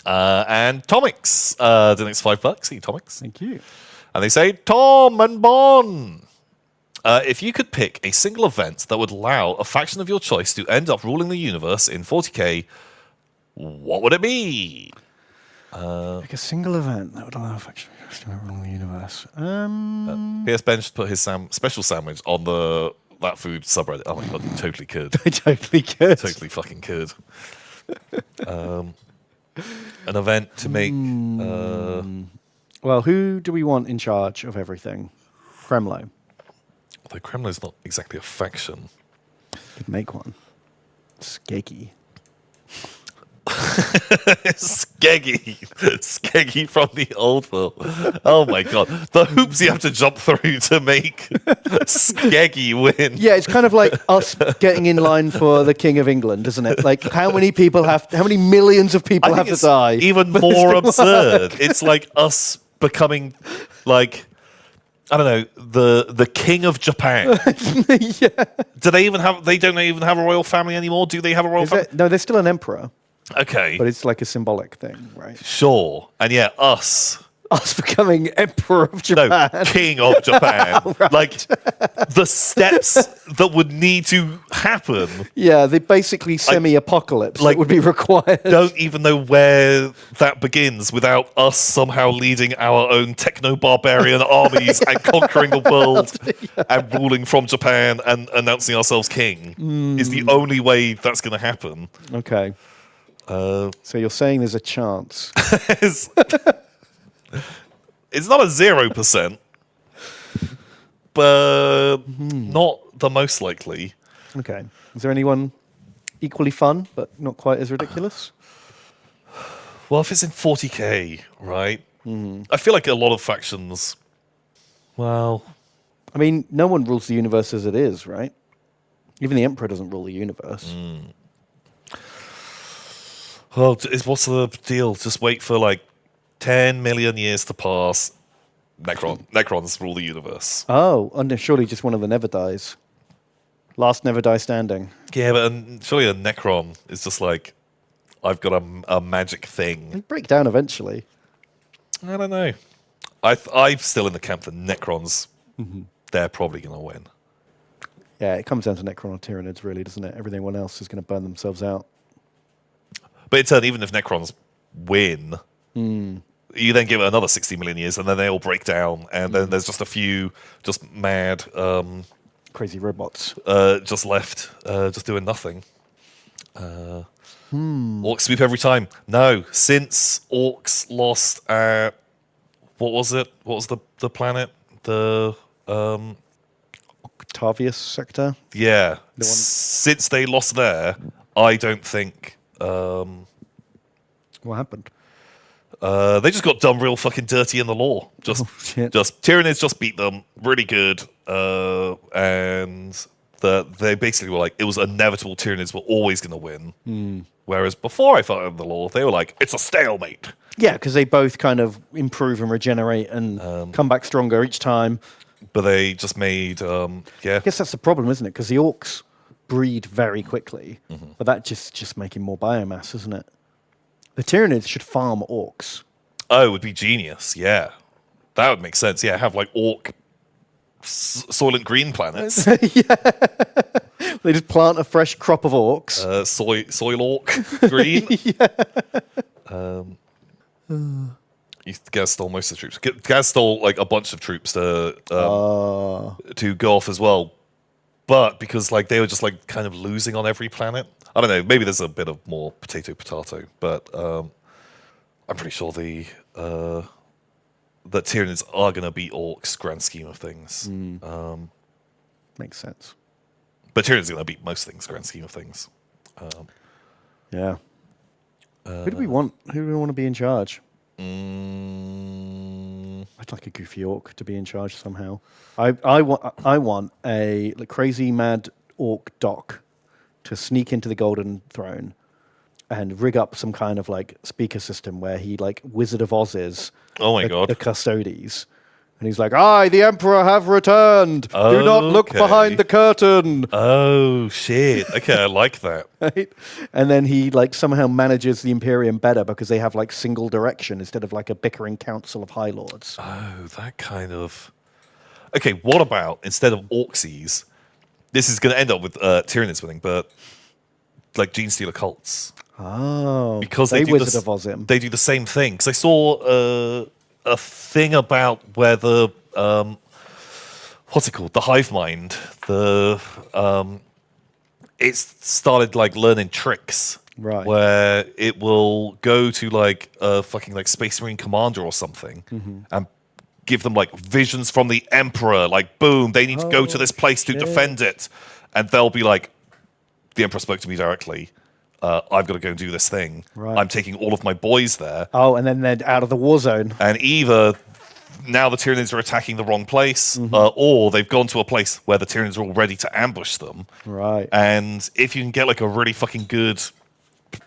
And Tomix donates $5. See you, Tomix. Thank you. And they say, Tom and Bon, if you could pick a single event that would allow a faction of your choice to end up ruling the universe in 40k, what would it be? Pick a single event that would allow a faction to rule the universe. P.S. Ben should put his special sandwich on that food subreddit. Oh my god, you totally could. I totally could. Totally fucking could. An event to make... Well, who do we want in charge of everything? Kremlo. Although Kremlo's not exactly a faction. Could make one. Skeggy. Skeggy from the old world. Oh my god, the hoops you have to jump through to make Skeggy win. Yeah, it's kind of like us getting in line for the King of England, isn't it? Like, how many millions of people have to die? Even more absurd. It's like us becoming like, I don't know, the King of Japan. Yeah. Do they even have? They don't even have a royal family anymore. Do they have a royal family? No, there's still an emperor. Okay, but it's like a symbolic thing, right? Sure. And yeah, us becoming emperor of Japan. No, king of Japan. Right. Like the steps that would need to happen. Yeah, they basically semi-apocalypse that would be required. Don't even know where that begins without us somehow leading our own techno-barbarian armies and conquering the world and ruling from Japan and announcing ourselves king. Is the only way that's going to happen. Okay. So you're saying there's a chance. It's not a 0%, but not the most likely. Okay. Is there anyone equally fun, but not quite as ridiculous? Well, if it's in 40k, right? I feel like a lot of factions... Well... I mean, no one rules the universe as it is, right? Even the Emperor doesn't rule the universe. Well, what's the deal? Just wait for like 10 million years to pass. Necrons rule the universe. Oh, and surely just one of the never dies. Last never die standing. Yeah, but surely a Necron is just like, I've got a magic thing. They break down eventually. I don't know. I'm still in the camp that Necrons, they're probably going to win. Yeah, it comes down to Necron or Tyranids, really, doesn't it? Everyone else is going to burn themselves out. But in turn, even if Necrons win, you then give it another 60 million years, and then they all break down, and then there's just a few just mad... crazy robots. Just left, just doing nothing. Orcs sweep every time. No, since Orcs lost at... What was it? What was the planet? The... Octavius sector? Yeah. Since they lost there, I don't think... What happened? They just got done real fucking dirty in the lore. Just Tyranids just beat them really good, and they basically were like, it was inevitable. Tyranids were always going to win. Whereas before I felt in the lore, they were like, it's a stalemate. Yeah, because they both kind of improve and regenerate and come back stronger each time. But they just made I guess that's the problem, isn't it? Because the orcs breed very quickly, but that just making more biomass, isn't it? The Tyranids should farm orcs. Oh, it would be genius. Yeah, that would make sense. Yeah, have like orc soylent green planets. Yeah, they just plant a fresh crop of orcs. Soil orc green. Gaz stole most of the troops. Gaz stole like a bunch of troops to go off as well. But because like they were just like kind of losing on every planet. I don't know, maybe there's a bit of more potato, but I'm pretty sure that Tyranids are going to beat Orcs, grand scheme of things. Makes sense. But Tyranids are going to beat most things, grand scheme of things. Yeah. Who do we want? Who do we want to be in charge? I'd like a goofy orc to be in charge somehow. I want a crazy mad orc doc to sneak into the Golden Throne and rig up some kind of like speaker system where he like Wizard of Oz is. Oh my god! The Custodes, And he's like, I, the Emperor, have returned. Do not look Okay. behind the curtain. Oh, shit. Okay, I like that. Right? And then he like somehow manages the Imperium better because they have like single direction instead of like a bickering council of High Lords. Oh, that kind of... Okay, what about, instead of Orcsies, this is going to end up with Tyranids winning, but like Genestealer cults. Oh, Because they do Wizard this- of Oz him. They do the same thing. Because I saw a thing about where the... what's it called? The hive mind. It started like learning tricks. Right. Where it will go to like a fucking like Space Marine commander or something and give them like visions from the Emperor. Like, boom, they need to go to this place to defend it. And they'll be like, the Emperor spoke to me directly. I've got to go and do this thing. Right. I'm taking all of my boys there. Oh, and then they're out of the war zone. And either now the Tyranids are attacking the wrong place, or they've gone to a place where the Tyranids are all ready to ambush them. Right. And if you can get like a really fucking good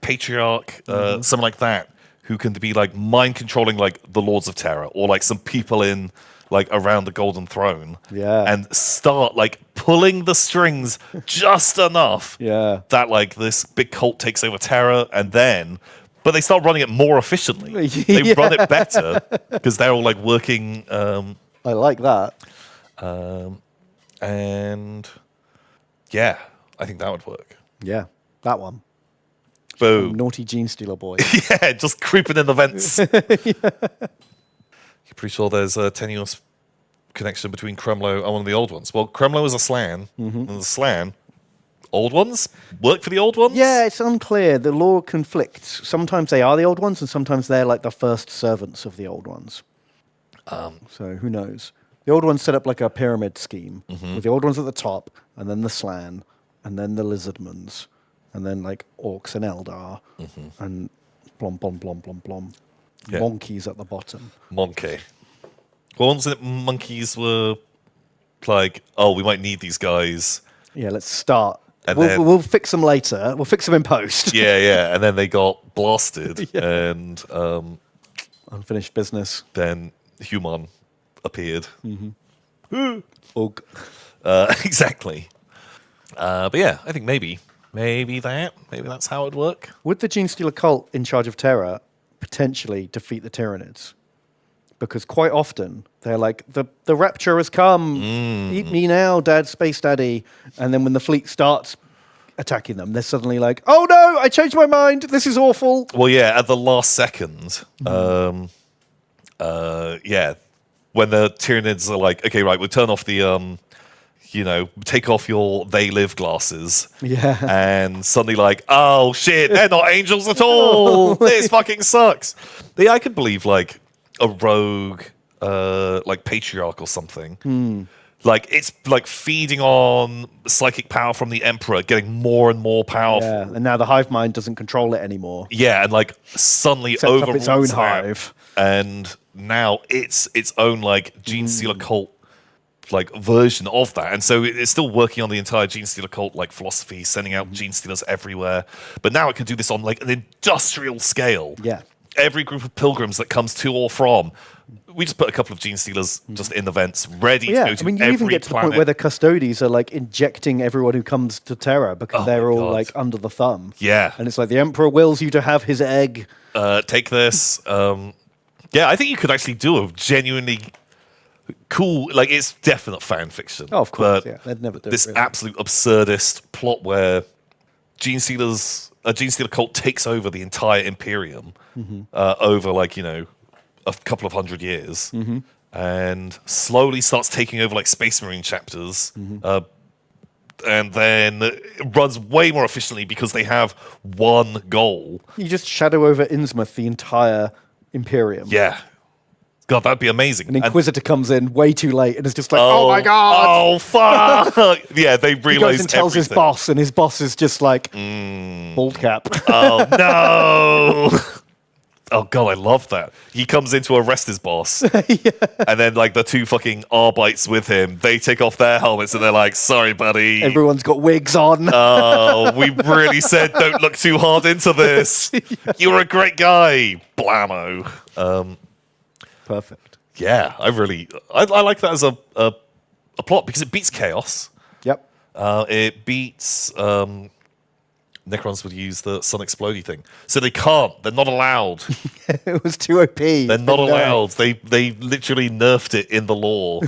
patriarch, someone like that, who can be like mind controlling like the Lords of Terror, or like some people in like around the Golden Throne, and start like pulling the strings just enough that like this big cult takes over Terror, and then but they start running it more efficiently. They run it better because they're all like working. I like that. And yeah, I think that would work. Yeah, that one. Boom. Naughty Genestealer boy. Yeah, just creeping in the vents. You're pretty sure there's a tenuous connection between Kremlo and one of the old ones. Well, Kremlo is a Slan, and the Slan, old ones, work for the old ones? Yeah, it's unclear. The lore conflicts. Sometimes they are the old ones, and sometimes they're like the first servants of the old ones. So who knows? The old ones set up like a pyramid scheme with the old ones at the top, and then the Slan, and then the Lizardmans, and then like Orcs and Eldar, and blom, blom, blom, blom, blom. Yeah. Monkeys at the bottom. Monkey. Well, ones that monkeys were like, oh, we might need these guys. Yeah, let's start. And We'll fix them later. We'll fix them in post. Yeah. And then they got blasted, and Unfinished business. then Human appeared. Ugh. Exactly. But yeah, I think maybe that's how it'd work. Would the Genestealer cult in charge of Terra potentially defeat the Tyranids? Because quite often they're like, the rapture has come. Eat me now, Dad, Space Daddy. And then when the fleet starts attacking them, they're suddenly like, oh no, I changed my mind. This is awful. Well, yeah, at the last second, when the Tyranids are like, okay, right, we'll turn off the, take off your They Live glasses. Yeah. And suddenly like, oh shit, they're not angels at all. This fucking sucks. Yeah, I could believe like a rogue, like patriarch or something. Like it's like feeding on psychic power from the Emperor, getting more and more powerful. Yeah. And now the hive mind doesn't control it anymore. Yeah, and like suddenly Sets up overrules its own that. hive. And now it's its own like Genestealer cult like version of that, and so it's still working on the entire Genestealer cult like philosophy, sending out Genestealers everywhere. But now it can do this on like an industrial scale. Yeah. Every group of pilgrims that comes to or from, we just put a couple of Genestealers just in the vents, ready to go to you every even get to planet. the point where the Custodies are like injecting everyone who comes to Terra because Oh they're my all God. like under the thumb. Yeah. And it's like the Emperor wills you to have his egg. Take this. Yeah, I think you could actually do a genuinely cool, like it's definite fan fiction. Oh, of course, but yeah. They'd never do this it. Really. absolute absurdist plot where a Genestealer cult takes over the entire Imperium over like, a couple of 100 years and slowly starts taking over like Space Marine chapters. And then it runs way more efficiently because they have one goal. You just shadow over Innsmouth the entire Imperium. Yeah. God, that'd be amazing. An Inquisitor comes in way too late and is just like, oh my God. Oh, fuck. Yeah, they He realize goes and tells his everything. boss, and his boss is just like, bald cap. Oh, no. Oh, God, I love that. He comes in to arrest his boss. And then, like, the two fucking Arbites with him, they take off their helmets and they're like, sorry, buddy. Everyone's got wigs on. Oh, we really said don't look too hard into this. You were a great guy. Blammo. Perfect. Yeah, I like that as a plot because it beats chaos. Yep. It beats Necrons would use the sun explodey thing, so they can't. They're not allowed. It was too OP. They're not allowed. They literally nerfed it in the lore,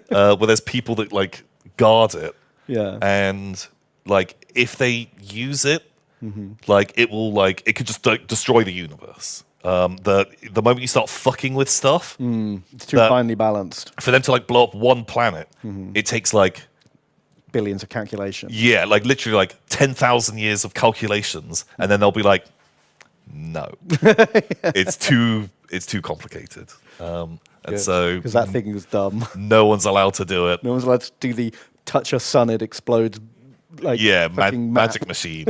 where there's people that like guard it. Yeah. And like if they use it, like it will it could just like destroy the universe. The moment you start fucking with stuff, It's too finely balanced. for them to like blow up one planet, it takes like Billions of calculations. yeah, like literally like 10,000 years of calculations, and then they'll be like, no, it's too complicated. And so Because that thing is dumb. no one's allowed to do it. No one's allowed to do the touch a sun, it explodes. Like Yeah, fucking magic machine.